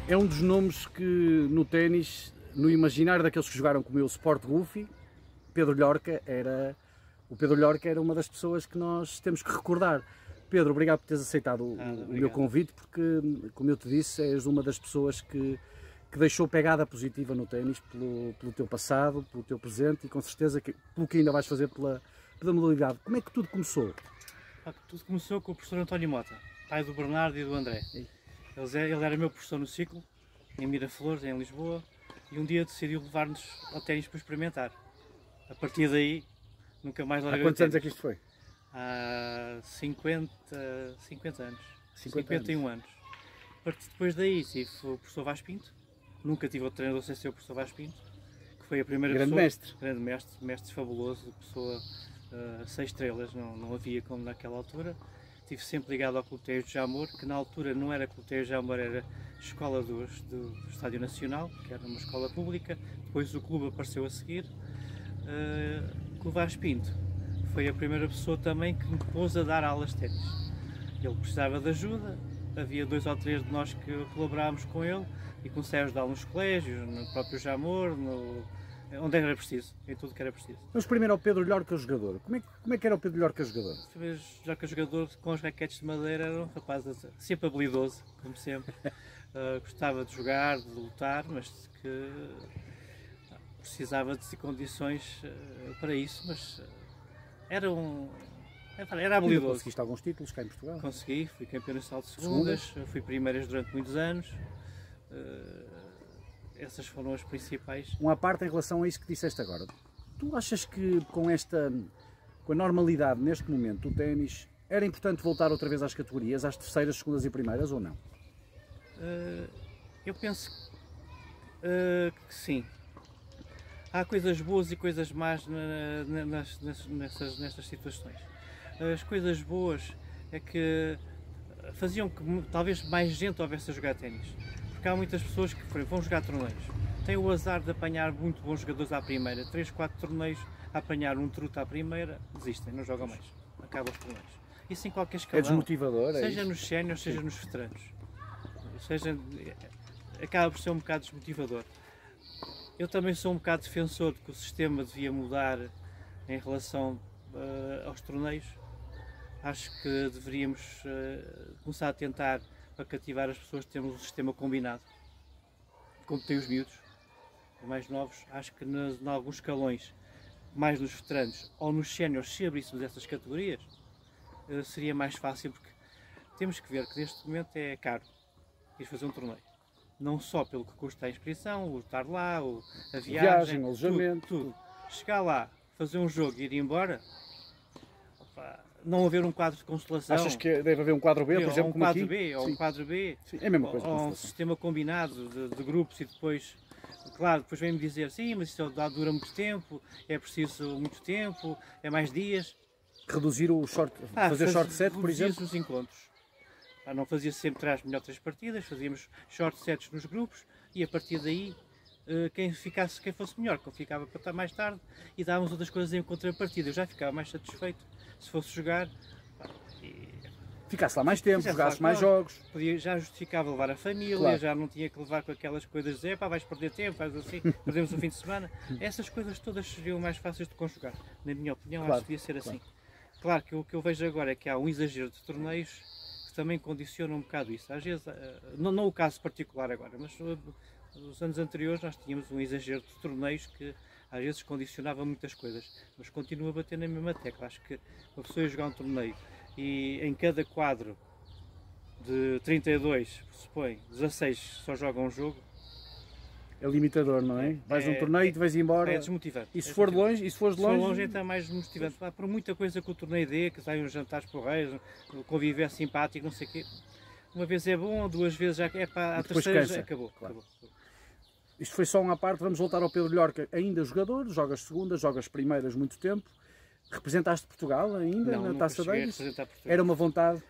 É um dos nomes que no ténis, no imaginário daqueles que jogaram como eu, Sport Goofy, Pedro Llorca era uma das pessoas que nós temos que recordar. Pedro, obrigado por teres aceitado o meu convite, porque, como eu te disse, és uma das pessoas que deixou pegada positiva no ténis pelo teu passado, pelo teu presente e com certeza pelo que ainda vais fazer pela modalidade. Como é que tudo começou? Tudo começou com o professor António Mota, pai do Bernardo e do André. Ele era meu professor no ciclo, em Miraflores, em Lisboa, e um dia decidiu levar-nos ao ténis para experimentar. A partir daí, nunca mais larguei. Há quantos anos é que isto foi? Há 50 anos. 51 anos. Depois daí tive o professor Vaz Pinto, nunca tive outro treinador sem ser o professor Vaz Pinto, que foi a primeira grande mestre fabuloso, pessoa 6 estrelas, não havia como naquela altura. Estive sempre ligado ao Clube Ténis de Jamor, que na altura não era Clube Ténis de Jamor, era Escola do Estádio Nacional, que era uma escola pública. Depois o clube apareceu a seguir. O Vaz Pinto foi a primeira pessoa também que me pôs a dar aulas de ténis. Ele precisava de ajuda, havia 2 ou 3 de nós que colaborávamos com ele e comecei a ajudá-lo nos colégios, no próprio Jamor, onde era preciso, em tudo que era preciso. Vamos primeiro ao Pedro Llorca jogador. Como é que era o Pedro Llorca jogador? O Llorca jogador com os raquetes de madeira era um rapaz sempre habilidoso, como sempre. Gostava de jogar, de lutar, mas que precisava de condições para isso, mas era habilidoso. Conseguiste alguns títulos cá em Portugal? Consegui, fui campeão nacional de segundas, fui primeiras durante muitos anos. Essas foram as principais. Uma parte em relação a isso que disseste agora. Tu achas que com a normalidade neste momento do ténis, era importante voltar outra vez às categorias, às terceiras, segundas e primeiras, ou não? Eu penso que sim. Há coisas boas e coisas más nestas situações. As coisas boas é que faziam que talvez mais gente houvesse a jogar ténis. Porque há muitas pessoas que vão jogar torneios, têm o azar de apanhar muito bons jogadores à primeira, 3, 4 torneios, a apanhar um truto à primeira, desistem, não jogam mais, acabam os torneios. Isso em qualquer escalão, é desmotivador, seja nos séniores, seja nos veteranos, acaba por ser um bocado desmotivador. Eu também sou um bocado defensor de que o sistema devia mudar em relação aos torneios. Acho que deveríamos começar a tentar, para cativar as pessoas, termos um sistema combinado, como tem os miúdos, os mais novos. Acho que em alguns escalões, mais nos veteranos ou nos séniores, se abríssemos essas categorias, seria mais fácil, porque temos que ver que neste momento é caro ir fazer um torneio. Não só pelo que custa a inscrição, o estar lá, a viagem, o alojamento, tudo. Chegar lá, fazer um jogo e ir embora, não haver um quadro de constelação. Achas que deve haver um quadro B, por exemplo, um quadro B, ou um quadro B, sim, é a mesma coisa, ou um sistema combinado de grupos, e depois, claro, depois vem-me dizer, sim, mas isso dura muito tempo, é preciso muito tempo, é mais dias. Reduzir o fazer short set, por exemplo? Os encontros. Não fazia sempre melhor 3 partidas, fazíamos short sets nos grupos e a partir daí quem fosse melhor, que ficava para estar mais tarde e dávamos outras coisas em contrapartida. Eu já ficava mais satisfeito se fosse jogar. Ficasse lá mais tempo, jogasse mais jogos. Já justificava levar a família, claro. Já não tinha que levar com aquelas coisas de dizer, vais perder tempo, faz assim, perdemos o fim de semana. Essas coisas todas seriam mais fáceis de conjugar. Na minha opinião, claro, acho que devia ser assim. Claro que o que eu vejo agora é que há um exagero de torneios que também condiciona um bocado isso. Às vezes, não o caso particular agora, mas nos anos anteriores nós tínhamos um exagero de torneios que às vezes condicionava muitas coisas, mas continua a bater na mesma tecla. Acho que uma pessoa ia jogar um torneio e em cada quadro de 32, supõe, 16 só jogam um jogo. É limitador, não é? Vais a um torneio e te vais embora. É desmotivante. E se for de longe? E se fores de longe? Se for longe é mais desmotivante. Por muita coisa que o torneio dê, que saiam uns jantares porreiros, conviver simpático, não sei o quê. Uma vez é bom, 2 vezes já é para a terceira já acabou. Claro. Isto foi só uma parte, vamos voltar ao Pedro Llorca, ainda jogador, jogas segundas, jogas primeiras muito tempo. Representaste Portugal ainda na Taça Davis? Era uma vontade?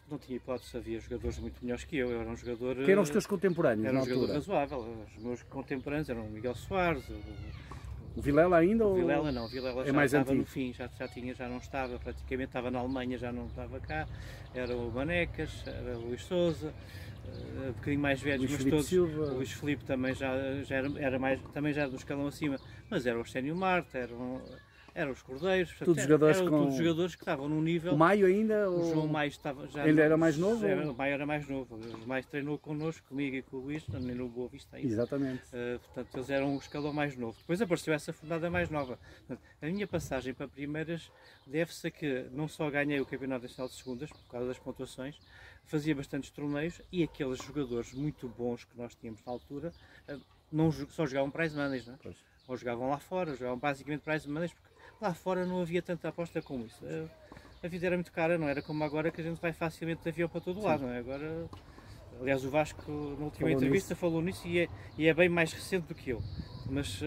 Não tinha hipótese, havia jogadores muito melhores que eu era um jogador... Quem eram os teus contemporâneos era na altura? Era um jogador razoável, os meus contemporâneos eram o Miguel Soares, o Vilela ainda? O Vilela não, o Vilela já mais estava antigo. No fim, já não estava, praticamente estava na Alemanha, já não estava cá, era o Manecas, era o Luís Sousa, um bocadinho mais velhos, mas todos. Silva. O Luís Filipe também já era do escalão acima, mas era o Arsénio Marte, eram os Cordeiros, todos jogadores todos jogadores que estavam num nível. O Maio ainda? O João Maio estava já. Ele era mais novo? O Maio era mais novo. O Maio treinou connosco, comigo e com o Luís, nem no Boa Vista ainda. Exatamente. Portanto, eles eram o escalão mais novo. Depois apareceu essa fundada mais nova. Portanto, a minha passagem para primeiras deve-se a que não só ganhei o Campeonato Nacional de Segundas, por causa das pontuações, fazia bastantes torneios e aqueles jogadores muito bons que nós tínhamos na altura não só jogavam prize money, não é? Ou jogavam lá fora, jogavam basicamente prize money, porque lá fora não havia tanta aposta como isso. A vida era muito cara, não era como agora que a gente vai facilmente de avião para todo lado, não é? Agora, aliás, o Vasco na última entrevista falou nisso e é bem mais recente do que eu, mas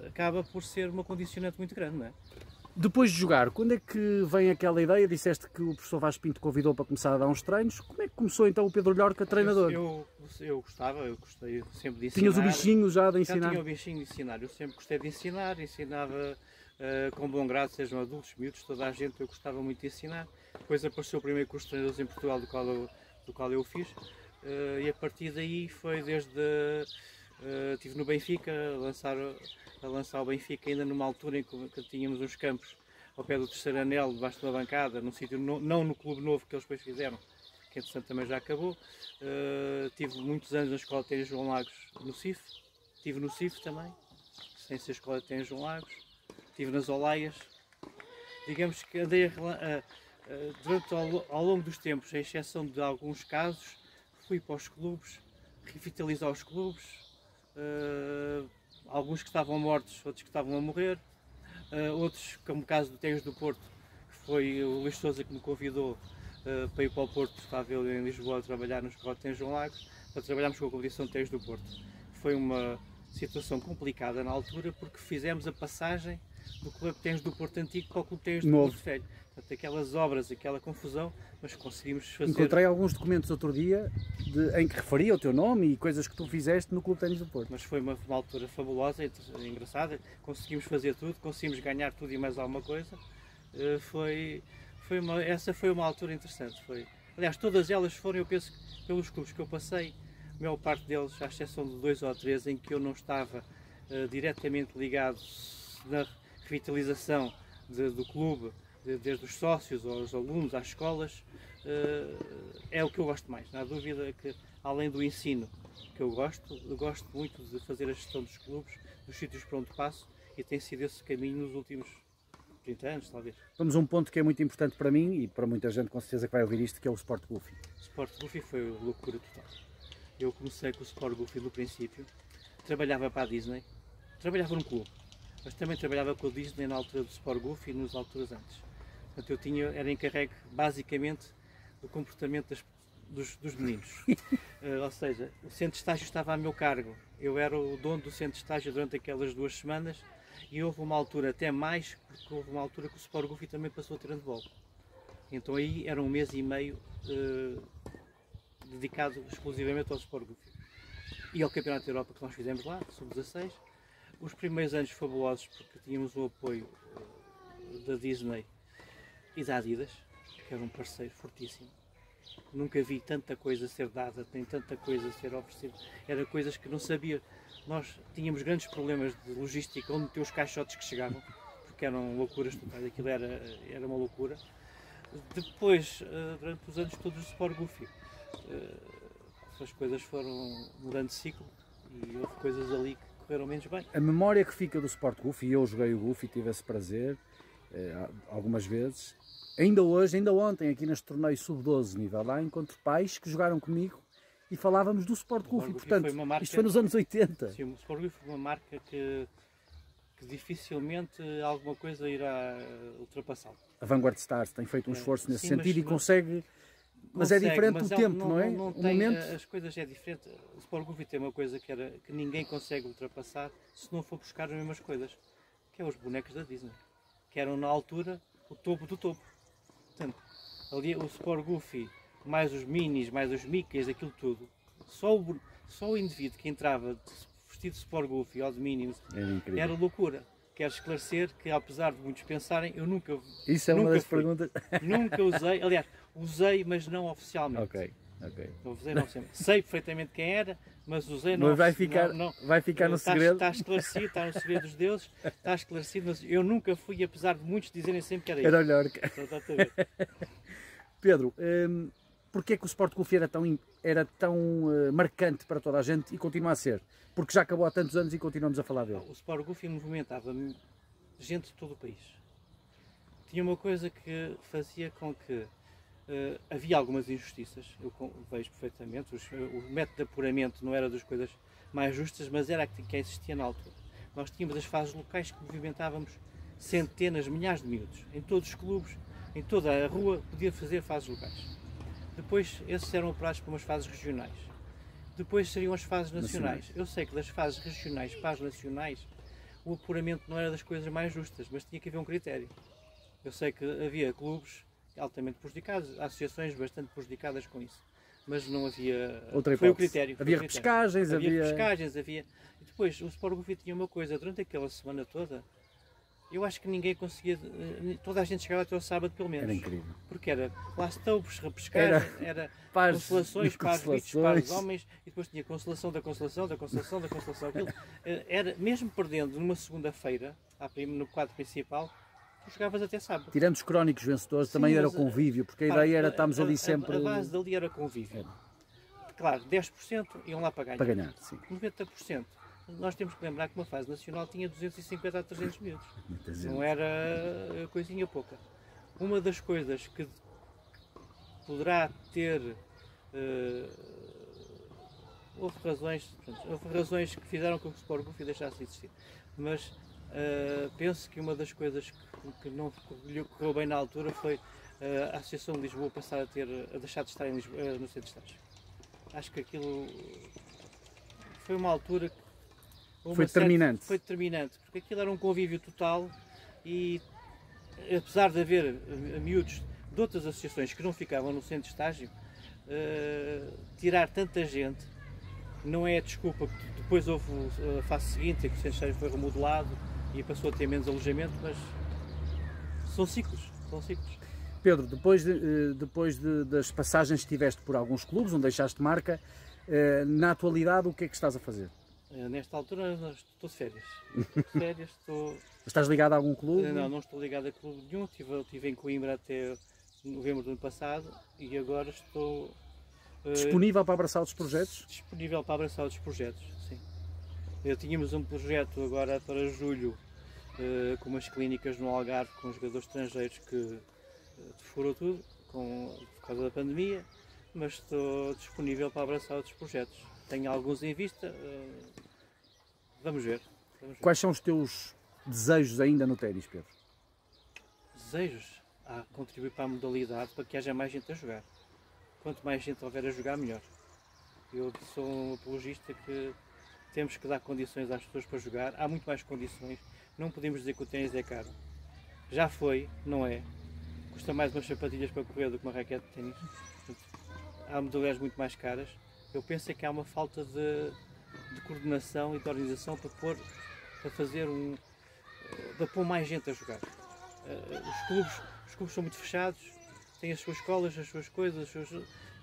acaba por ser uma condicionante muito grande, não é? Depois de jogar, quando é que vem aquela ideia? Disseste que o professor Vasco Pinto convidou para começar a dar uns treinos. Como é que começou então o Pedro Llorca, treinador? Eu gostei sempre de ensinar. Tinhas o bichinho já de ensinar? Já tinha o bichinho de ensinar, eu sempre gostei de ensinar, ensinava com bom grado, sejam adultos, miúdos, toda a gente, eu gostava muito de ensinar. Depois apareceu o primeiro curso de treinadores em Portugal, do qual eu fiz, e a partir daí foi desde... estive no Benfica, a lançar o Benfica ainda numa altura em que tínhamos uns campos ao pé do terceiro anel, debaixo de uma bancada, num sítio, não no clube novo que eles depois fizeram, que entretanto também já acabou. Tive muitos anos na Escola de Ténis João Lagos no CIF, estive no CIF também, sem ser a Escola de Ténis João Lagos, estive nas Olaias. Digamos que andei durante ao longo dos tempos, à exceção de alguns casos, fui para os clubes, revitalizar os clubes, alguns que estavam mortos, outros que estavam a morrer, outros, como o caso do Ténis do Porto, que foi o Luís Sousa que me convidou para ir para o Porto, estava eu em Lisboa a trabalhar no Escola de Ténis João Lagos, para trabalharmos com a competição de Ténis do Porto. Foi uma situação complicada na altura, porque fizemos a passagem do Clube de Ténis do Porto Antigo para o Clube de Ténis do Porto Velho. Portanto, aquelas obras, aquela confusão, mas conseguimos fazer... Encontrei alguns documentos outro dia em que referia o teu nome e coisas que tu fizeste no Clube de Ténis do Porto. Mas foi uma altura fabulosa, engraçada, conseguimos fazer tudo, conseguimos ganhar tudo e mais alguma coisa. Essa foi uma altura interessante. Aliás, todas elas foram, eu penso, pelos clubes que eu passei, a maior parte deles, à exceção de 2 ou 3, em que eu não estava diretamente ligado na revitalização do clube, desde os sócios aos alunos, às escolas, é o que eu gosto mais. Não há dúvida que, além do ensino que eu gosto muito de fazer a gestão dos clubes, dos sítios por onde passo, e tem sido esse caminho nos últimos 30 anos, talvez. Vamos a um ponto que é muito importante para mim e para muita gente com certeza que vai ouvir isto, que é o Sport Goofy. O Sport Goofy foi loucura total. Eu comecei com o Sport Goofy no princípio, trabalhava para a Disney, trabalhava num clube, mas também trabalhava com a Disney na altura do Sport Goofy e nas alturas antes. Portanto, era encarregue basicamente do comportamento dos meninos. Ou seja, o centro de estágio estava a meu cargo. Eu era o dono do centro de estágio durante aquelas 2 semanas e houve uma altura, até mais, porque houve uma altura que o Sport Goofy também passou a ter handball. Então aí era 1 mês e meio dedicado exclusivamente ao Sport Goofy. E ao Campeonato da Europa que nós fizemos lá, sub-16. Os primeiros anos fabulosos, porque tínhamos o apoio da Disney e da Adidas, que era um parceiro fortíssimo. Nunca vi tanta coisa ser dada, nem tanta coisa ser oferecida. Era coisas que não sabia. Nós tínhamos grandes problemas de logística, onde ter os caixotes que chegavam, porque eram loucuras totais, aquilo era uma loucura. Depois, durante os anos todos do Sport Goofy, as coisas foram mudando de ciclo e houve coisas ali que correram menos bem. A memória que fica do Sport Goofy, eu joguei o Goofy, tive esse prazer algumas vezes. Ainda hoje, ainda ontem, aqui neste torneio sub-12 nível A, encontro pais que jogaram comigo e falávamos do Sport Goofy. Portanto, isto foi nos anos 80. Sim, o Sport Goofy foi uma marca que dificilmente alguma coisa irá ultrapassá-lo. A Vanguard Stars tem feito um esforço nesse sentido e consegue... Mas é diferente o tempo, não é? Não tem, as coisas é diferente. O Sport Goofy tem uma coisa que ninguém consegue ultrapassar se não for buscar as mesmas coisas, que é os bonecos da Disney, que eram na altura o topo do topo. Portanto, ali o Sport Goofy, mais os minis, mais os Mickeys, aquilo tudo, só o indivíduo que entrava vestido de Sport Goofy ou de Minions era loucura. Quero esclarecer que, apesar de muitos pensarem, eu nunca... Isso é uma das perguntas. Nunca usei, aliás, usei, mas não oficialmente. Okay. Ok. O Zé não sei. Sei perfeitamente quem era, mas o Zé não... Mas vai ficar no segredo. Está esclarecido, está no segredo dos deuses, está esclarecido, mas eu nunca fui, apesar de muitos dizerem sempre que era ele. Era o Llorca. Pedro, porquê é que o Sport Golfe era tão marcante para toda a gente e continua a ser? Porque já acabou há tantos anos e continuamos a falar dele. O Sport Golfe movimentava gente de todo o país. Tinha uma coisa que fazia com que havia algumas injustiças, eu vejo perfeitamente, o método de apuramento não era das coisas mais justas, mas era a que existia na altura. Nós tínhamos as fases locais que movimentávamos centenas, milhares de miúdos. Em todos os clubes, em toda a rua, podia fazer fases locais. Depois, esses eram apurados para umas fases regionais. Depois seriam as fases nacionais. Eu sei que das fases regionais para as nacionais, o apuramento não era das coisas mais justas, mas tinha que haver um critério. Eu sei que havia clubes altamente prejudicados, associações bastante prejudicadas com isso, mas não havia... Foi o critério. Havia repescagens, havia... E depois, o Sport Golfe tinha uma coisa, durante aquela semana toda, eu acho que ninguém conseguia... Toda a gente chegava até ao sábado, pelo menos. Era incrível. Porque era lá estouros, repescagem, era consolações para os bichos, para os homens, e depois tinha consolação da consolação, da consolação, da consolação. Aquilo, era, mesmo perdendo numa segunda-feira, no quadro principal, tu jogavas até sábado. Tirando os crónicos vencedores, também era o convívio, porque a ideia era estarmos ali sempre... A base dali era convívio. Claro, 10% iam lá para ganhar. Para ganhar, sim. 90%. Nós temos que lembrar que uma fase nacional tinha 250 a 300 minutos. Não era coisinha pouca. Uma das coisas que poderá ter... houve razões que fizeram com que o Sport Golfe deixasse de existir. Mas penso que uma das coisas que não correu bem na altura foi a Associação de Lisboa passar a deixar de estar no centro de estágio. Acho que aquilo foi uma altura que foi determinante, porque aquilo era um convívio total e, apesar de haver miúdos de outras associações que não ficavam no centro de estágio, tirar tanta gente não é a desculpa que depois houve a fase seguinte, em que o centro de estágio foi remodelado e passou a ter menos alojamento, mas são ciclos. Pedro, depois das passagens que tiveste por alguns clubes, onde deixaste marca, na atualidade o que é que estás a fazer? Nesta altura estou de férias. Estás ligado a algum clube? Não estou ligado a clube nenhum. Estive em Coimbra até novembro do ano passado e agora estou... disponível para abraçar outros projetos? Disponível para abraçar outros projetos, sim. Tínhamos um projeto agora para julho com umas clínicas no Algarve com jogadores estrangeiros que furou tudo por causa da pandemia, mas estou disponível para abraçar outros projetos. Tenho alguns em vista, vamos ver. Quais são os teus desejos ainda no ténis, Pedro? Desejos? Contribuir para a modalidade, para que haja mais gente a jogar. Quanto mais gente houver a jogar, melhor. Eu sou um apologista que temos que dar condições às pessoas para jogar. Há muito mais condições. Não podemos dizer que o ténis é caro. Já foi, não é. Custa mais umas sapatilhas para correr do que uma raquete de ténis. Há modalidades muito mais caras. Eu penso que há uma falta de coordenação e de organização para pôr mais gente a jogar. Os clubes são muito fechados, têm as suas escolas, as suas coisas,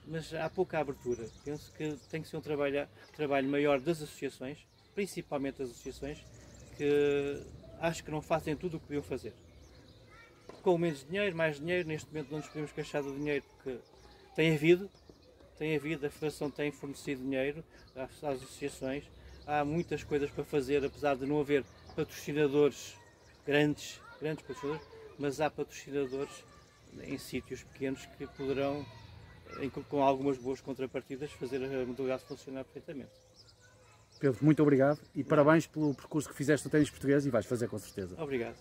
mas há pouca abertura. Penso que tem que ser um trabalho maior das associações, principalmente das associações, que acho que não fazem tudo o que podiam fazer. Com menos dinheiro, mais dinheiro, neste momento não nos podemos queixar do dinheiro porque tem havido, a Federação tem fornecido dinheiro às associações, há muitas coisas para fazer, apesar de não haver patrocinadores grandes patrocinadores, mas há patrocinadores em sítios pequenos que poderão, com algumas boas contrapartidas, fazer a modalidade funcionar perfeitamente. Pedro, muito obrigado e parabéns pelo percurso que fizeste no ténis português e vais fazer com certeza. Obrigado.